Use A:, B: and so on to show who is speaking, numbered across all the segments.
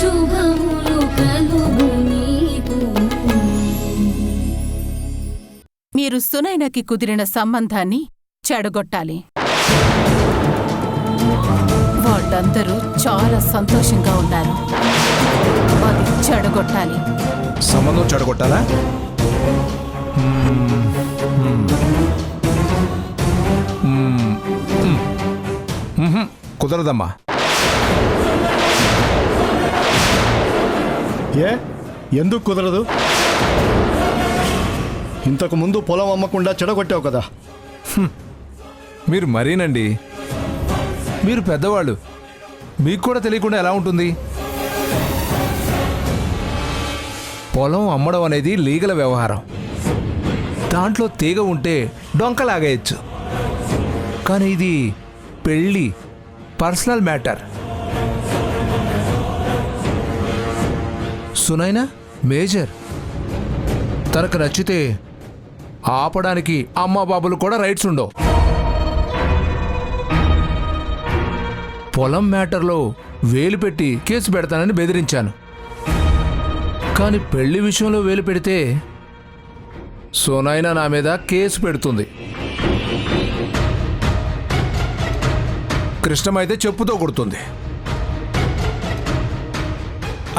A: శుభములు కలుగు నీకు.
B: మీరు సునైనకి కుదిరిన సంబంధాన్ని చెడగొట్టాలి. వాళ్ళందరూ చాలా సంతోషంగా ఉన్నారు. అది చెడగొట్టాలి.
C: సంబంధం చెడగొట్టాలా? కుదరదమ్మా.
D: ఎందుకు కుదరదు? ఇంతకు ముందు పొలం అమ్మకుండా చెడగొట్టావు కదా.
C: మీరు మరీనండి. మీరు పెద్దవాళ్ళు, మీకు కూడా తెలియకుండా ఎలా ఉంటుంది? పొలం అమ్మడం అనేది లీగల్ వ్యవహారం. దాంట్లో తీగ ఉంటే డొంకలాగేయచ్చు. కానీ ఇది పెళ్ళి, పర్సనల్ మ్యాటర్. సునైనా మేజర్. తనకు నచ్చితే ఆపడానికి అమ్మా బాబులు కూడా రైట్స్ ఉండవు. పొలం మ్యాటర్లో వేలు పెట్టి కేసు పెడతానని బెదిరించాను. కానీ పెళ్లి విషయంలో వేలు పెడితే సునైనా నా మీద కేసు పెడుతుంది. కృష్ణమైతే చెప్పుతో కొడుతుంది.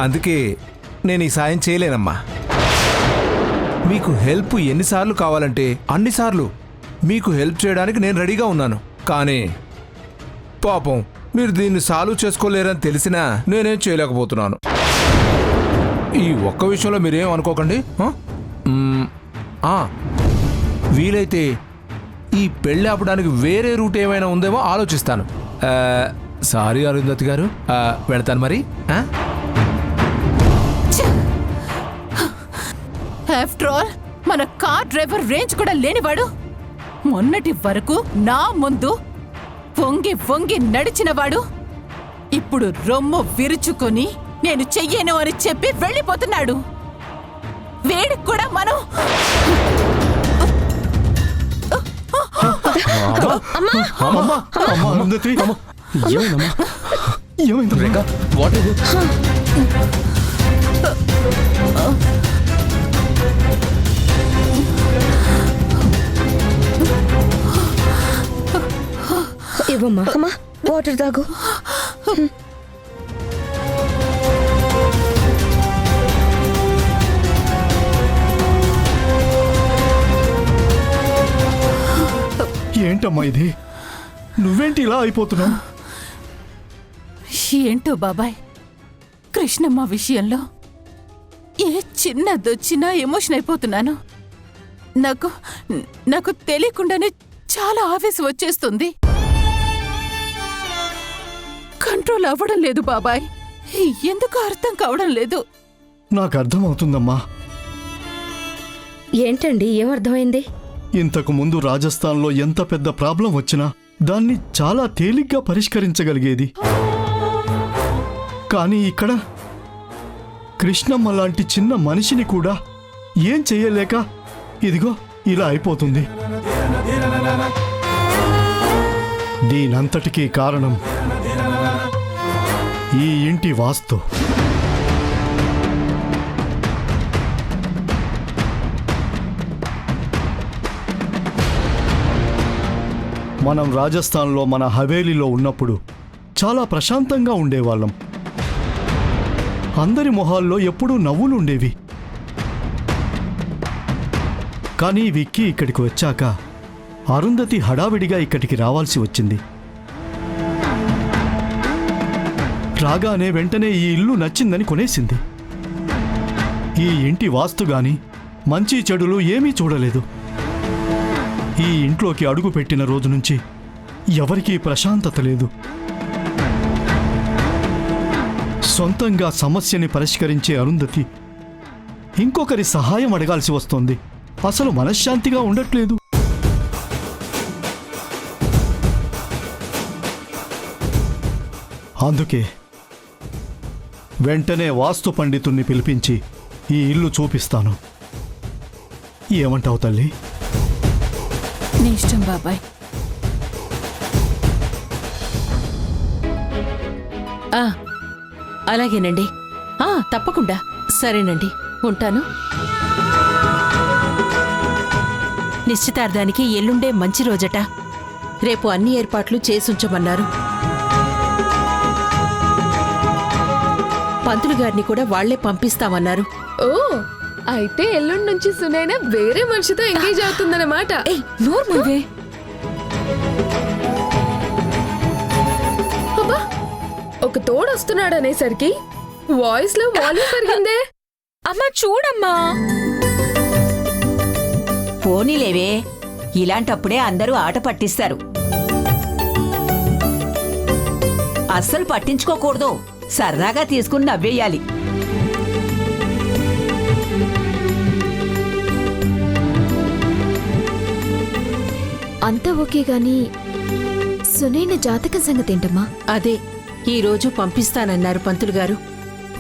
C: అందుకే నేను ఈ సాయం చేయలేనమ్మా. మీకు హెల్ప్ ఎన్నిసార్లు కావాలంటే అన్నిసార్లు మీకు హెల్ప్ చేయడానికి నేను రెడీగా ఉన్నాను. కానీ పాపం మీరు దీన్ని సాల్వ్ చేసుకోలేరని తెలిసినా నేనేం చేయలేకపోతున్నాను. ఈ ఒక్క విషయంలో మీరేం అనుకోకండి. వీలైతే ఈ పెళ్ళి ఆపడానికి వేరే రూట్ ఏమైనా ఉందేమో ఆలోచిస్తాను. సారీ అరుంధతి గారు, వెళతాను మరి.
B: ఆఫ్టర్ ఆల్ మన కార్ డ్రైవర్ రేంజ్ కూడా లేనివాడు మొన్నటి వరకు నా ముందు వంగి వంగి నడిచినవాడు ఇప్పుడు రొమ్ము విరుచుకొని నేను చెయ్యను అని చెప్పి వెళ్ళిపోతున్నాడు. వేడికి కూడా మనం
E: ఇవ్వమ్మా, అమ్మా వాటర్ తాగు.
D: ఏంటమ్మా ఇది? నువ్వేంటి ఇలా అయిపోతున్నావు?
B: ఏంటో బాబాయ్, కృష్ణమ్మ విషయంలో ఏ చిన్నదొచ్చినా ఎమోషన్ అయిపోతున్నాను. నాకు తెలియకుండానే చాలా ఆవేశం వచ్చేస్తుంది. కంట్రోల్ అవ్వడం లేదు బాబాయ్. ఎందుకు అర్థం కావడం లేదు.
D: నాకు అర్థమవుతుందమ్మా.
E: ఏంటండి, ఏమర్థమైంది?
D: ఇంతకు ముందు రాజస్థాన్లో ఎంత పెద్ద ప్రాబ్లం వచ్చినా దాన్ని చాలా తేలిగ్గా పరిష్కరించగలిగేది. కానీ ఇక్కడ కృష్ణమ్మ లాంటి చిన్న మనిషిని కూడా ఏం చెయ్యలేక ఇదిగో ఇలా అయిపోతుంది. దీనంతటికీ కారణం ఈ ఇంటి వాస్తు. మనం రాజస్థాన్లో మన హవేలీలో ఉన్నప్పుడు చాలా ప్రశాంతంగా ఉండేవాళ్ళం. అందరి మొహాల్లో ఎప్పుడూ నవ్వులుండేవి. కానీ విక్కీ ఇక్కడికి వచ్చాక అరుంధతి హడావిడిగా ఇక్కడికి రావాల్సి వచ్చింది. రాగానే వెంటనే ఈ ఇల్లు నచ్చిందని కొనేసింది. ఈ ఇంటి వాస్తుగాని మంచి చెడులు ఏమీ చూడలేదు. ఈ ఇంట్లోకి అడుగు పెట్టిన రోజు నుంచి ఎవరికీ ప్రశాంతత లేదు. సొంతంగా సమస్యని పరిష్కరించే అరుంధతి ఇంకొకరి సహాయం అడగాల్సి వస్తోంది. అసలు మనశ్శాంతిగా ఉండట్లేదు. అందుకే వెంటనే వాస్తు పండితుణ్ణి పిలిపించి ఈ ఇల్లు చూపిస్తాను. ఏమంటావు తల్లి?
B: నీ ఇష్టం బాబాయ్.
F: అలాగేనండి. తప్పకుండా. సరేనండి, ఉంటాను. నిశ్చితార్థానికి ఎల్లుండే మంచి రోజట. రేపు అన్ని ఏర్పాట్లు చేసుంచమన్నారు. పంతులు గారిని కూడా వాళ్లే పంపిస్తామన్నారు.
G: ఓ అయితే ఎల్లుండి నుంచి సునైన వేరే మనిషితో ఎంగేజ్ అవుతుందన్నమాట.
E: నోర్మల్వే.
G: అబ్బా, ఒక తోడు వస్తున్నాడు అనేసరికి వాయిస్ లో వాల్యూమ్ పెరిగిందే.
E: అమ్మా చూడమ్మా.
H: పోనీలేవే, ఇలాంటప్పుడే అందరూ ఆట పట్టిస్తారు. అస్సలు పట్టించుకోకూడదు, సరదాగా తీసుకుని నవ్వేయాలి.
E: అంతా ఓకే గాని సునైన జాతకం సంగతి ఏంటమ్మా?
F: అదే ఈరోజు పంపిస్తానన్నారు పంతులు గారు.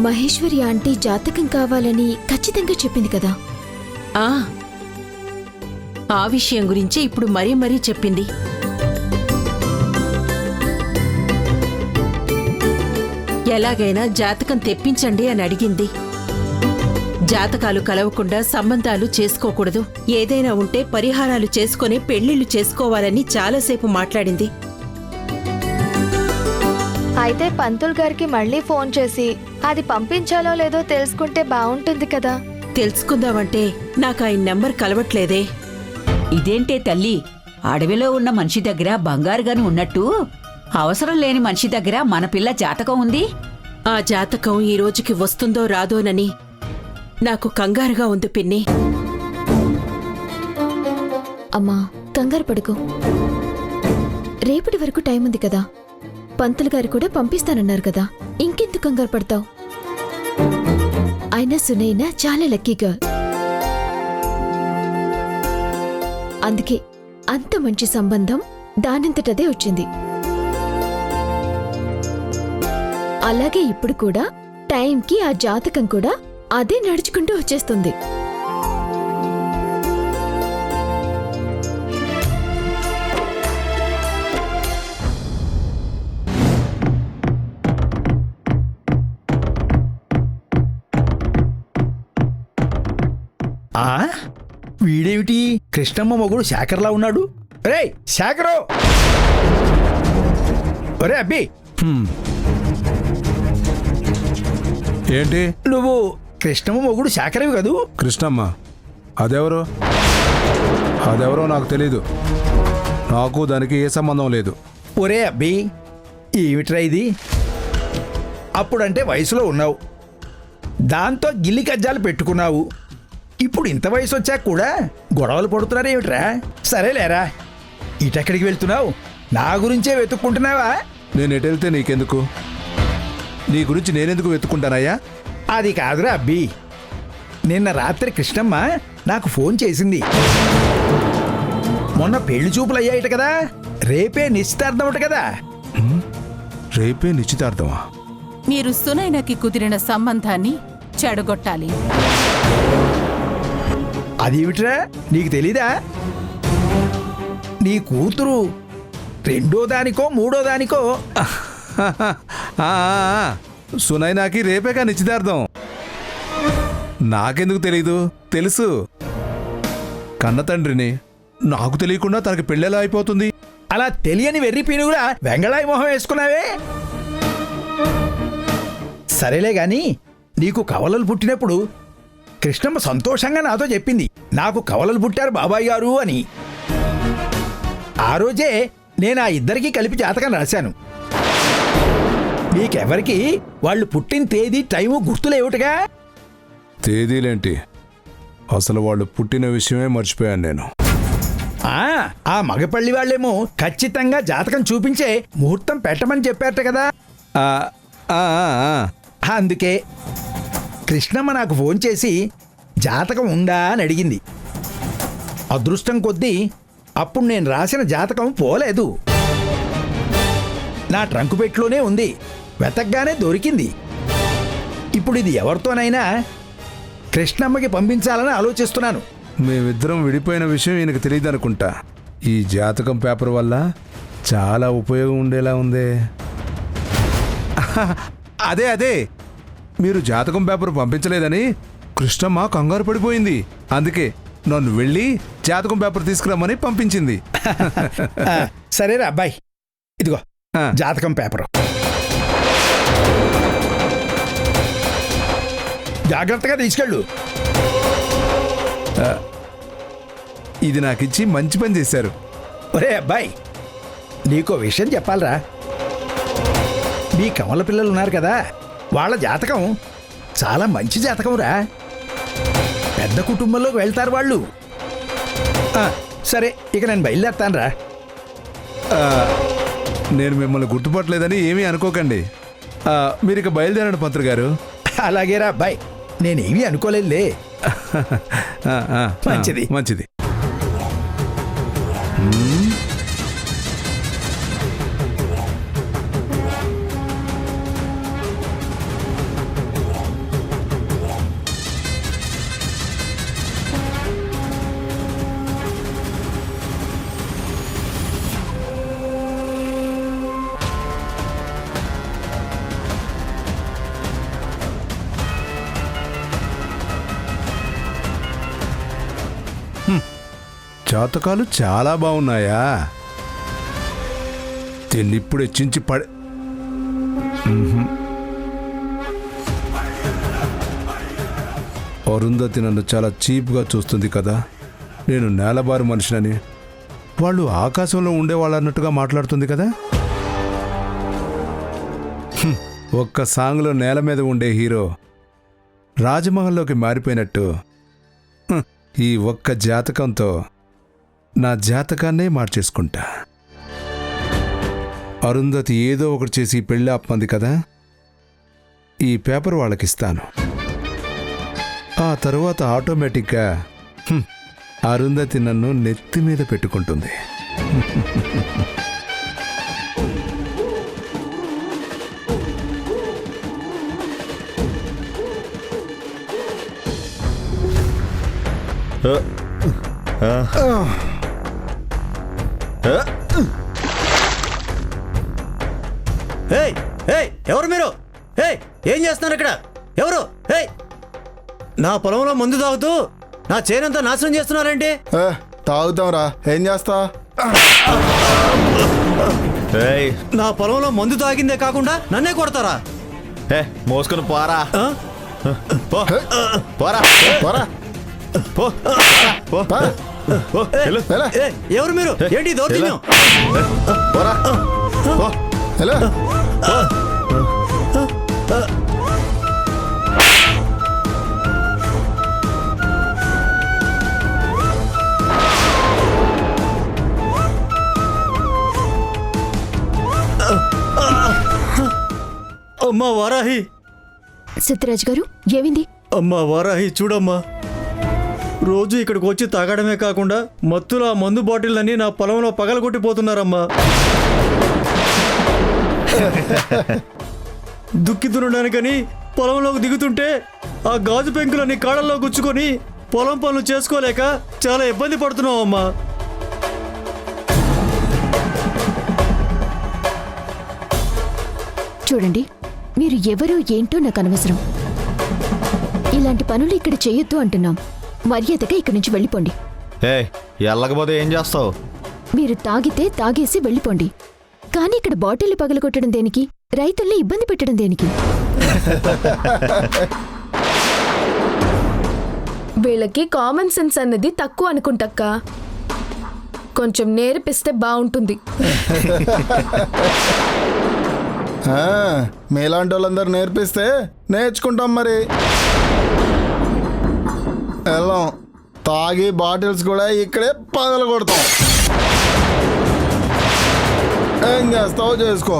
E: మహేశ్వరి ఆంటీ జాతకం కావాలని ఖచ్చితంగా చెప్పింది కదా.
F: ఆ విషయం గురించి ఇప్పుడు మరీ మరీ చెప్పింది. ఎలాగైనా జాతకం తెప్పించండి అని అడిగింది. జాతకాలు కలవకుండా సంబంధాలు చేసుకోకూడదు, ఏదైనా ఉంటే పరిహారాలు చేసుకుని పెళ్లిళ్లు చేసుకోవాలని చాలాసేపు మాట్లాడింది.
I: అయితే పంతుల్ గారికి మళ్ళీ ఫోన్ చేసి అది పంపించాలో లేదో తెలుసుకుంటే బాగుంటుంది కదా.
F: తెలుసుకుందామంటే నాకు ఆయన నెంబర్ కలవట్లేదే.
H: ఇదేంటే తల్లి, అడవిలో ఉన్న మనిషి దగ్గర బంగారుగాని ఉన్నట్టు అవసరం లేని మనిషి దగ్గర మన పిల్ల జాతకం ఉంది.
F: ఆ జాతకం ఈ రోజుకి వస్తుందో రాదోనని నాకు కంగారుగా ఉంది పిన్ని.
E: అమ్మా కంగారు పడుకో, రేపటి వరకు టైం ఉంది కదా. పంతులు గారు కూడా పంపిస్తానన్నారు కదా, ఇంకెందుకు కంగారు పడతావు? అయినా సునైనా చాలా లక్కీ గర్ల్. అందుకే అంత మంచి సంబంధం దానంతటదే వచ్చింది. అలాగే ఇప్పుడు కూడా టైంకి ఆ జాతకం కూడా అదే నడుచుకుంటూ వచ్చేస్తుంది.
J: వీడేమిటి కృష్ణమ్మ మొగుడు శాఖర్లా ఉన్నాడు? రే శాఖరు! ఒరే అబ్బి,
C: ఏంటి?
J: నువ్వు కృష్ణమ్మ మొగుడు శాఖరవి కదూ?
C: కృష్ణమ్మ అదెవరో నాకు తెలీదు. నాకు దానికి ఏ సంబంధం లేదు.
J: ఒరే అబ్బి, ఏమిట్రా ఇది? అప్పుడంటే వయసులో ఉన్నావు, దాంతో గిల్లి కజ్జాలు పెట్టుకున్నావు. ఇప్పుడు ఇంత వయసు వచ్చాక కూడా గొడవలు పడుతున్నారేమిట్రా? సరేలేరా, ఇటెక్కడికి వెళ్తున్నావు? నా గురించే వెతుక్కుంటున్నావా?
C: నేను ఎటు వెళ్తే నీకెందుకు? నీ గురించి నేనెందుకు వెతుక్కుంటానయ్యా?
J: అది కాదురా అబ్బి, నిన్న రాత్రి కృష్ణమ్మ నాకు ఫోన్ చేసింది. మొన్న పెళ్లి చూపులు అయ్యాయిట కదా, రేపే నిశ్చితార్థమట కదా.
C: రేపే నిశ్చితార్థమా?
B: మీరు సునైనకి కుదిరిన సంబంధాన్ని చెడగొట్టాలి.
J: అదేమిట్రా, నీకు తెలీదా? నీ కూతురు రెండో దానికో మూడో దానికో.
C: సునైనాకి రేపేగా నిశ్చితార్థం. నాకెందుకు తెలీదు? తెలుసు. కన్న తండ్రిని, నాకు తెలియకుండా తనకి పెళ్ళెలా అయిపోతుంది?
J: అలా తెలియని వెర్రి పీనుగులా వెంగళాయి మొహం వేసుకున్నావే. సరేలే గాని, నీకు కవలలు పుట్టినప్పుడు కృష్ణమ్మ సంతోషంగా నాతో చెప్పింది, నాకు కవలలు పుట్టారు బాబాయ్ గారు అని. ఆ రోజే నేను ఆ ఇద్దరికీ కలిపి జాతకం రాశాను. మీకెవరికి వాళ్ళు పుట్టిన తేదీ టైము గుర్తులేవుటగా?
C: తేదీలేంటి, అసలు వాళ్ళు పుట్టిన విషయమే మర్చిపోయాను నేను.
J: ఆ మగపల్లి వాళ్ళేమో ఖచ్చితంగా జాతకం చూపించే ముహూర్తం పెట్టమని చెప్పారట కదా. అందుకే కృష్ణమ్మ నాకు ఫోన్ చేసి జాతకం ఉందా అని అడిగింది. అదృష్టం కొద్దీ అప్పుడు నేను రాసిన జాతకం పోలేదు, నా ట్రంకు పెట్టిలోనే ఉంది. వెతకగానే దొరికింది. ఇప్పుడు ఇది ఎవరితోనైనా కృష్ణమ్మకి పంపించాలని ఆలోచిస్తున్నాను.
C: మేమిద్దరం విడిపోయిన విషయం ఈయనకు తెలియదు అనుకుంటా. ఈ జాతకం పేపర్ వల్ల చాలా ఉపయోగం ఉండేలా ఉందే. అదే మీరు జాతకం పేపర్ పంపించలేదని కృష్ణమ్మ కంగారు పడిపోయింది. అందుకే నన్ను వెళ్ళి జాతకం పేపర్ తీసుకురమ్మని పంపించింది.
J: సరేరా అబ్బాయి, ఇదిగో
C: ఆ.
J: జాతకం పేపరు. జాగ్రత్తగా తీసుకెళ్ళు.
C: ఇది నాకిచ్చి మంచి పని చేశారు.
J: ఒరే అబ్బాయి, నీకో విషయం చెప్పాలరా. మీ కమల పిల్లలు ఉన్నారు కదా, వాళ్ళ జాతకం చాలా మంచి జాతకం రా. పెద్ద కుటుంబంలోకి వెళ్తారు వాళ్ళు. సరే, ఇక నేను బయలుదేరుతాను రా.
C: నేను మిమ్మల్ని గుర్తుపట్టలేదని ఏమీ అనుకోకండి. మీరు ఇక బయలుదేరండి పంతులు గారు.
J: అలాగేరా అబ్బాయి, నేనేమీ అనుకోలేదులే. మంచిది.
C: మంచిది. జాతకాలు చాలా బాగున్నాయా? దీన్నిప్పుడు హెచ్చించి అరుంధతి నన్ను చాలా చీప్గా చూస్తుంది కదా. నేను నేలబారు మనిషినని, వాళ్ళు ఆకాశంలో ఉండేవాళ్ళు అన్నట్టుగా మాట్లాడుతుంది కదా. ఒక్క సాంగ్లో నేల మీద ఉండే హీరో రాజమహల్లోకి మారిపోయినట్టు ఈ ఒక్క జాతకంతో నా జాతకాన్నే మార్చేసుకుంటా. అరుంధతి ఏదో ఒకటి చేసి పెళ్ళి ఆపమంది కదా, ఈ పేపర్ వాళ్ళకిస్తాను. ఆ తరువాత ఆటోమేటిక్గా అరుంధతి నన్ను నెత్తి మీద పెట్టుకుంటుంది.
K: ఎవరు మీరు? ఏం చేస్తున్నారు ఇక్కడ? ఎవరు? నా పొలంలో మందు తాగుతూ నా చేనంతా నాశనం చేస్తున్నారేంటి?
L: తాగుతాంరా, ఏం చేస్తా?
K: నా పొలంలో మందు తాగిందే కాకుండా నన్నే కొడతారా?
L: మోసుకొని పోరా. పోరా పోరా.
K: ఎవరు మీరు? ఏంటి దౌర్జన్యం?
L: పోరా.
K: అమ్మా వారాహి.
E: సిద్ధిరాజ్ గారు, ఏమింది?
K: అమ్మా వారాహి, చూడమ్మా, రోజు ఇక్కడికి వచ్చి తాగడమే కాకుండా మత్తులో ఆ మందు బాటిళ్ళని నా పొలంలో పగలగొట్టిపోతున్నారమ్మా. దుక్కి దున్నడానికని పొలంలోకి దిగుతుంటే ఆ గాజు పెంకులని కాళ్ళల్లో గుచ్చుకొని పొలం పనులు చేసుకోలేక చాలా ఇబ్బంది పడుతున్నాం అమ్మా.
E: చూడండి, మీరు ఎవరో ఏంటో నాకు అనవసరం. ఇలాంటి పనులు ఇక్కడ చేయొద్దు అంటున్నాం. మర్యాదగా ఇక్కడి నుంచి వెళ్ళిపోండి.
L: వెళ్ళకపోతే ఏం చేస్తావు?
E: మీరు తాగితే తాగేసి వెళ్ళిపోండి. కానీ ఇక్కడ బాటిల్ పగలగొట్టడం దేనికి? రైతుల్ని ఇబ్బంది పెట్టడం దేనికి?
G: వీళ్ళకి కామన్ సెన్స్ అన్నది తక్కువ అనుకుంటక్క. కొంచెం నేర్పిస్తే బాగుంటుంది.
L: మీలాంటి వాళ్ళందరూ నేర్పిస్తే నేర్చుకుంటాం. మరి వెళ్ళాం, తాగి బాటిల్స్ కూడా ఇక్కడే పగలు కొడతాం. ఏం చేస్తావో చేసుకో.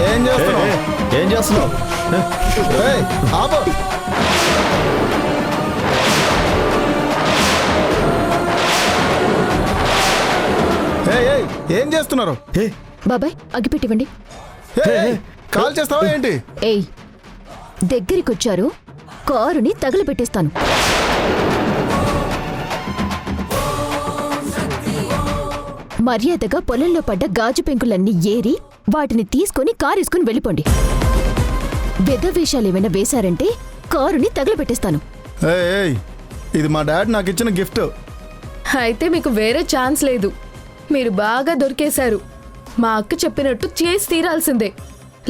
L: ఏం చేస్తున్నావు?
K: ఏం చేస్తున్నావు?
L: ఏయ్, ఆపు. ఏం చేస్తున్నారు?
E: బాబాయ్ అగ్గిపెట్టివ్వండి.
L: కాల్ చేస్తావా ఏంటి?
E: ఏయ్ దగ్గరికొచ్చారు, కారుని తగలబెట్టేస్తాను. మర్యాదగా పొలంలో పడ్డ గాజు పెంకులన్నీ ఏరి వాటిని తీసుకొని కారేసుకుని వెళ్ళిపోండి. బెదవేషాలేమైనా వేశారంటే కారుని తగలబెట్టేస్తాను.
L: ఇది మా డాడీ నాకు ఇచ్చిన గిఫ్ట్.
G: అయితే మీకు వేరే ఛాన్స్ లేదు. మీరు బాగా దొరికేశారు. మా అక్క చెప్పినట్టు చేసి తీరాల్సిందే.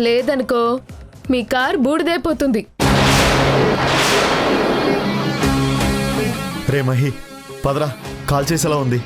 G: లేదనుకో మీ కార్ బూడిదైపోతుంది.
K: రే మహి, పదరా, కాల్ చేసేలా ఉంది.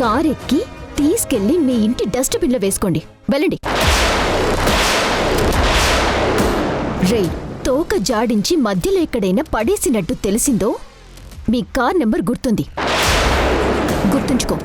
E: కారెక్కి తీసుకెళ్లి మీ ఇంటి డస్ట్బిన్లో వేసుకోండి. వెళ్ళండి. రే, తోక జాడించి మధ్యలో ఎక్కడైనా పడేసినట్టు తెలిసిందో మీ కార్ నెంబర్ గుర్తుంది. గుర్తుంచుకో.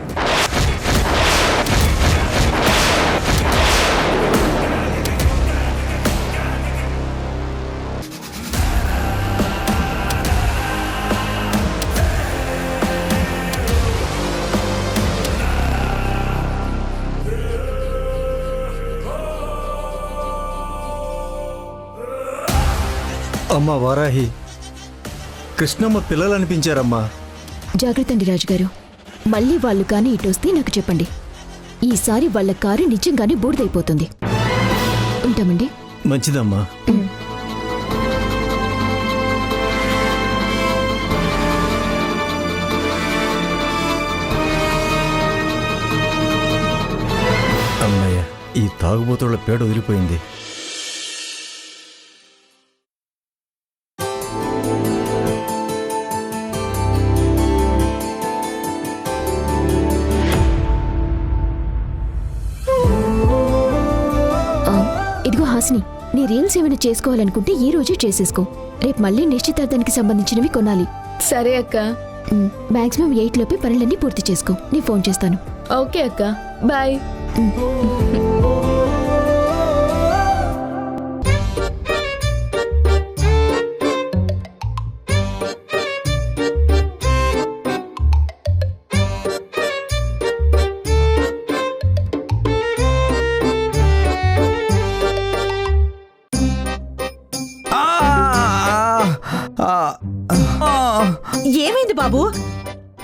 K: అమ్మ వారాహి, కృష్ణమ్మ పిల్లలు అనిపించారమ్మా.
E: జాగ్రత్త అండి రాజుగారు. మళ్ళీ వాళ్ళు కానీ ఇటొస్తే నాకు చెప్పండి. ఈసారి వాళ్ళ కారు నిజంగానే బూడిదైపోతుంది. ఉంటామండి.
K: మంచిదమ్మా. అమ్మయ్య, ఈ తాగుబోతుల పేడ వదిలిపోయింది.
E: ఇదిగో హాసిని, నీ రీల్స్ ఏమైనా చేసుకోవాలనుకుంటే ఈ రోజే చేసేసుకో. రేపు మళ్ళీ నిశ్చితార్థానికి సంబంధించినవి కొనాలి.
G: సరే అక్క.
E: మాక్సిమం 8 లోపే పనులన్నీ పూర్తి చేసుకో. నీ ఫోన్ చేస్తాను.
G: ఓకే అక్క, బాయ్.
F: ఏమైంది బాబు?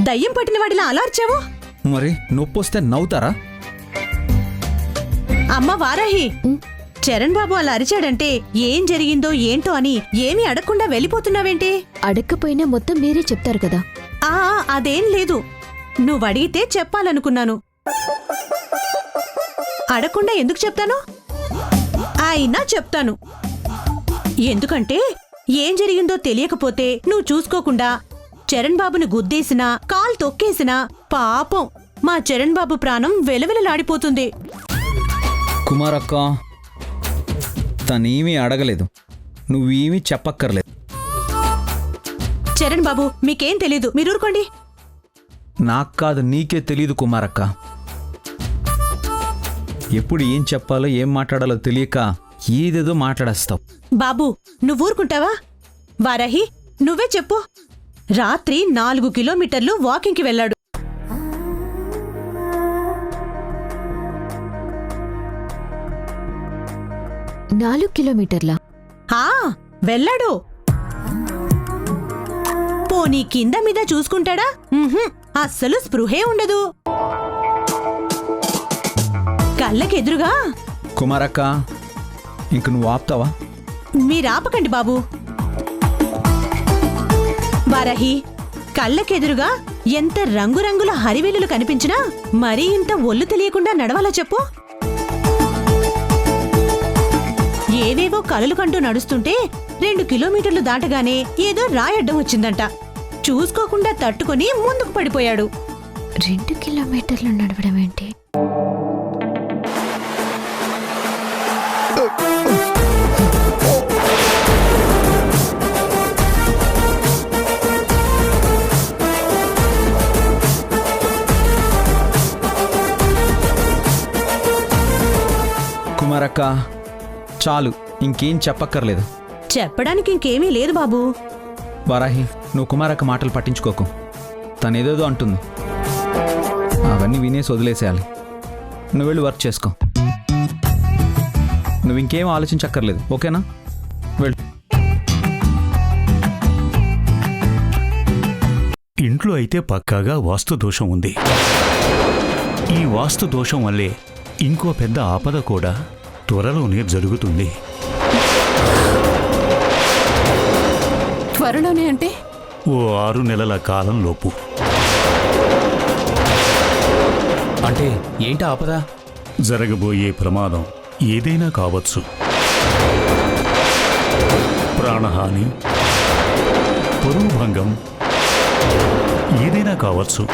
F: దయ్యం పట్టిన వాడిలా అలార్చావు?
C: మరి నొప్పొస్తే నవ్వుతారా?
F: అమ్మ వారాహి, చరణ్ బాబు అలా అరిచాడంటే ఏం జరిగిందో ఏంటో అని ఏమీ అడగకుండా వెళ్ళిపోతున్నావేంటి?
E: అడగకపోయినా మొత్తం మీరే చెప్తారు కదా.
F: అదేం లేదు. నువ్వడిగితే చెప్పాలనుకున్నాను. అడగకుండా ఎందుకు చెప్తాను? అయినా చెప్తాను. ఎందుకంటే ఏం జరిగిందో తెలియకపోతే నువ్వు చూసుకోకుండా చరణ్ బాబుని గుద్దేసినా, కాలు తొక్కేసినా పాపం మా చరణ్ బాబు ప్రాణం వెలవెలలాడిపోతుంది.
M: కుమారక్క, తనేమీ అడగలేదు, నువ్వేమీ చెప్పక్కర్లేదు.
F: చరణ్ బాబు, మీకేం తెలీదు, మీరు ఊరుకోండి.
M: నాకు కాదు, నీకే తెలీదు కుమారక్క. ఎప్పుడు ఏం చెప్పాలో ఏం మాట్లాడాలో తెలియక ఏదేదో మాట్లాడేస్తావు.
F: బాబు, నువ్వు ఊరుకుంటావా? వారాహి, నువ్వే చెప్పు. రాత్రి 4 కిలోమీటర్లు వాకింగ్కి వెళ్ళాడు.
E: 4 కిలోమీటర్లా?
F: వెళ్ళాడు. పోనీ కింద మీద చూసుకుంటాడా? అస్సలు స్పృహే ఉండదు. కళ్ళకెదురుగా.
M: కుమారక్క, ఇంక నువ్వు ఆపుతావా?
F: మీరాపకండి బాబు. వారాహి, కళ్ళకెదురుగా ఎంత రంగురంగుల హరివేలులు కనిపించినా మరీ ఇంత ఒళ్ళు తెలియకుండా నడవాలా చెప్పు? ఏవేవో కలలు కంటూ నడుస్తుంటే 2 కిలోమీటర్లు దాటగానే ఏదో రాయడ్డం వచ్చిందంట. చూసుకోకుండా తట్టుకొని ముందుకు పడిపోయాడు.
E: 2 కిలోమీటర్లు నడవడం ఏంటి?
M: కుమారక్క చాలు, ఇంకేం చెప్పక్కర్లేదు.
F: చెప్పడానికి ఇంకేమీ లేదు బాబూ.
M: వారాహి, నువ్వు కుమారక్క మాటలు పట్టించుకోకు. తనేదేదో అంటుంది, అవన్నీ వినేసి వదిలేసేయాలి. నువ్వు వెళ్ళి వర్క్ చేసుకో. నువ్వు ఇంకేం ఆలోచించక్కర్లేదు, ఓకేనా? వెళ్ళు.
D: ఇంట్లో అయితే పక్కాగా వాస్తు దోషం ఉంది. ఈ వాస్తు దోషం వల్లే ఇంకో పెద్ద ఆపద కూడా త్వరలోనే జరుగుతుంది.
B: త్వరలోనే అంటే
D: ఓ 6 నెలల కాలంలోపు.
K: అంటే ఏంటి ఆపద?
D: జరగబోయే ప్రమాదం ఏదైనా కావచ్చు. ప్రాణహాని, పరువు భంగం ఏదైనా కావచ్చు.